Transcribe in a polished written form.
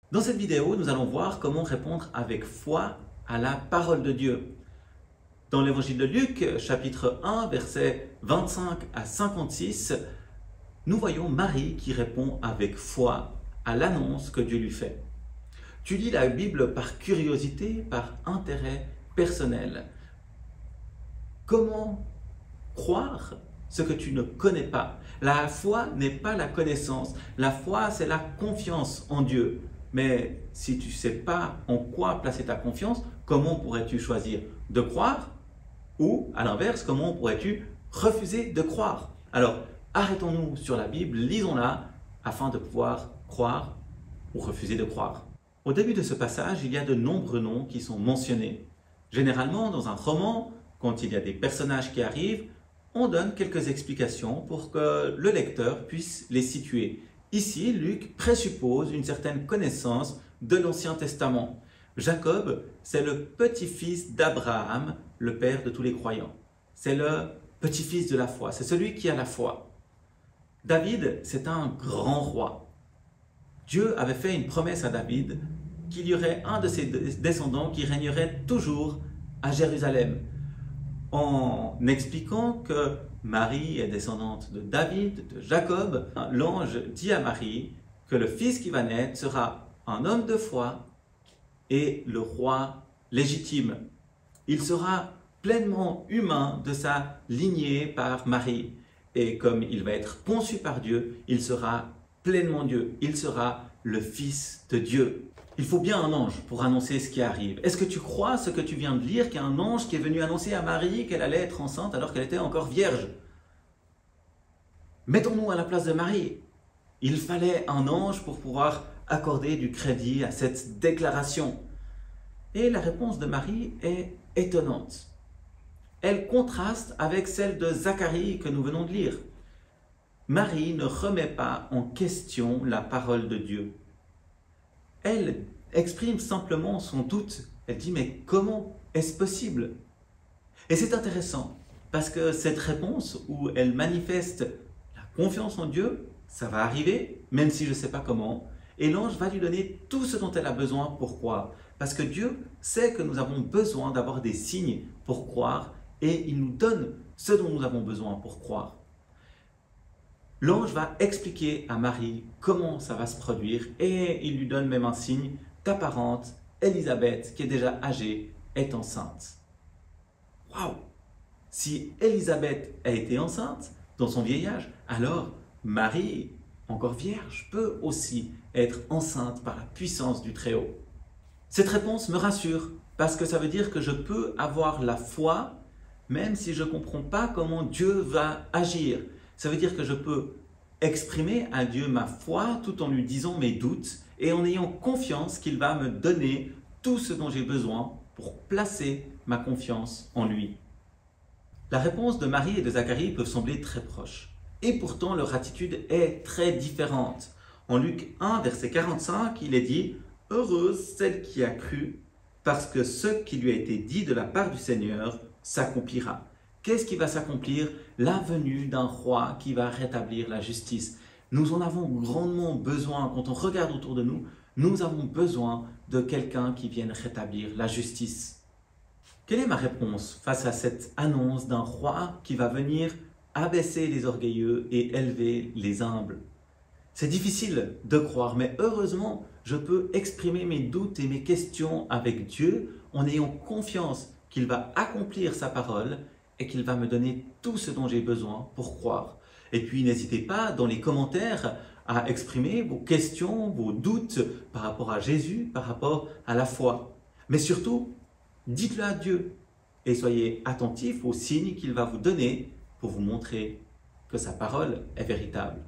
Dans cette vidéo, nous allons voir comment répondre avec foi à la parole de Dieu. Dans l'évangile de Luc, chapitre 1, versets 25 à 56, nous voyons Marie qui répond avec foi à l'annonce que Dieu lui fait. Tu lis la Bible par curiosité, par intérêt personnel. Comment croire ce que tu ne connais pas? La foi n'est pas la connaissance. La foi, c'est la confiance en Dieu. Mais si tu ne sais pas en quoi placer ta confiance, comment pourrais-tu choisir de croire? Ou, à l'inverse, comment pourrais-tu refuser de croire? Alors, arrêtons-nous sur la Bible, lisons-la, afin de pouvoir croire ou refuser de croire. Au début de ce passage, il y a de nombreux noms qui sont mentionnés. Généralement, dans un roman, quand il y a des personnages qui arrivent, on donne quelques explications pour que le lecteur puisse les situer. Ici, Luc présuppose une certaine connaissance de l'Ancien Testament. Jacob, c'est le petit-fils d'Abraham, le père de tous les croyants. C'est le petit-fils de la foi, c'est celui qui a la foi. David, c'est un grand roi. Dieu avait fait une promesse à David qu'il y aurait un de ses descendants qui régnerait toujours à Jérusalem, en expliquant que Marie est descendante de David, de Jacob. L'ange dit à Marie que le fils qui va naître sera un homme de foi et le roi légitime. Il sera pleinement humain de sa lignée par Marie. Et comme il va être conçu par Dieu, il sera pleinement Dieu. Il sera le Fils de Dieu. Il faut bien un ange pour annoncer ce qui arrive. Est-ce que tu crois ce que tu viens de lire, qu'il y a un ange qui est venu annoncer à Marie qu'elle allait être enceinte alors qu'elle était encore vierge? Mettons-nous à la place de Marie. Il fallait un ange pour pouvoir accorder du crédit à cette déclaration. Et la réponse de Marie est étonnante. Elle contraste avec celle de Zacharie que nous venons de lire. Marie ne remet pas en question la parole de Dieu. Elle exprime simplement son doute. Elle dit, mais comment est-ce possible? Et c'est intéressant, parce que cette réponse où elle manifeste la confiance en Dieu, ça va arriver, même si je ne sais pas comment, et l'ange va lui donner tout ce dont elle a besoin pour croire. Parce que Dieu sait que nous avons besoin d'avoir des signes pour croire, et il nous donne ce dont nous avons besoin pour croire. L'ange va expliquer à Marie comment ça va se produire et il lui donne même un signe. Ta parente, Élisabeth, qui est déjà âgée, est enceinte. Waouh! Si Élisabeth a été enceinte dans son vieil âge, alors Marie, encore vierge, peut aussi être enceinte par la puissance du Très-Haut. Cette réponse me rassure parce que ça veut dire que je peux avoir la foi même si je ne comprends pas comment Dieu va agir. Ça veut dire que je peux exprimer à Dieu ma foi tout en lui disant mes doutes et en ayant confiance qu'il va me donner tout ce dont j'ai besoin pour placer ma confiance en lui. La réponse de Marie et de Zacharie peuvent sembler très proches. Et pourtant, leur attitude est très différente. En Luc 1, verset 45, il est dit « Heureuse celle qui a cru, parce que ce qui lui a été dit de la part du Seigneur s'accomplira. » Qu'est-ce qui va s'accomplir? La venue d'un roi qui va rétablir la justice. Nous en avons grandement besoin. Quand on regarde autour de nous, nous avons besoin de quelqu'un qui vienne rétablir la justice. Quelle est ma réponse face à cette annonce d'un roi qui va venir abaisser les orgueilleux et élever les humbles? C'est difficile de croire, mais heureusement, je peux exprimer mes doutes et mes questions avec Dieu en ayant confiance qu'il va accomplir sa parole et qu'il va me donner tout ce dont j'ai besoin pour croire. Et puis n'hésitez pas dans les commentaires à exprimer vos questions, vos doutes par rapport à Jésus, par rapport à la foi. Mais surtout, dites-le à Dieu et soyez attentifs aux signes qu'il va vous donner pour vous montrer que sa parole est véritable.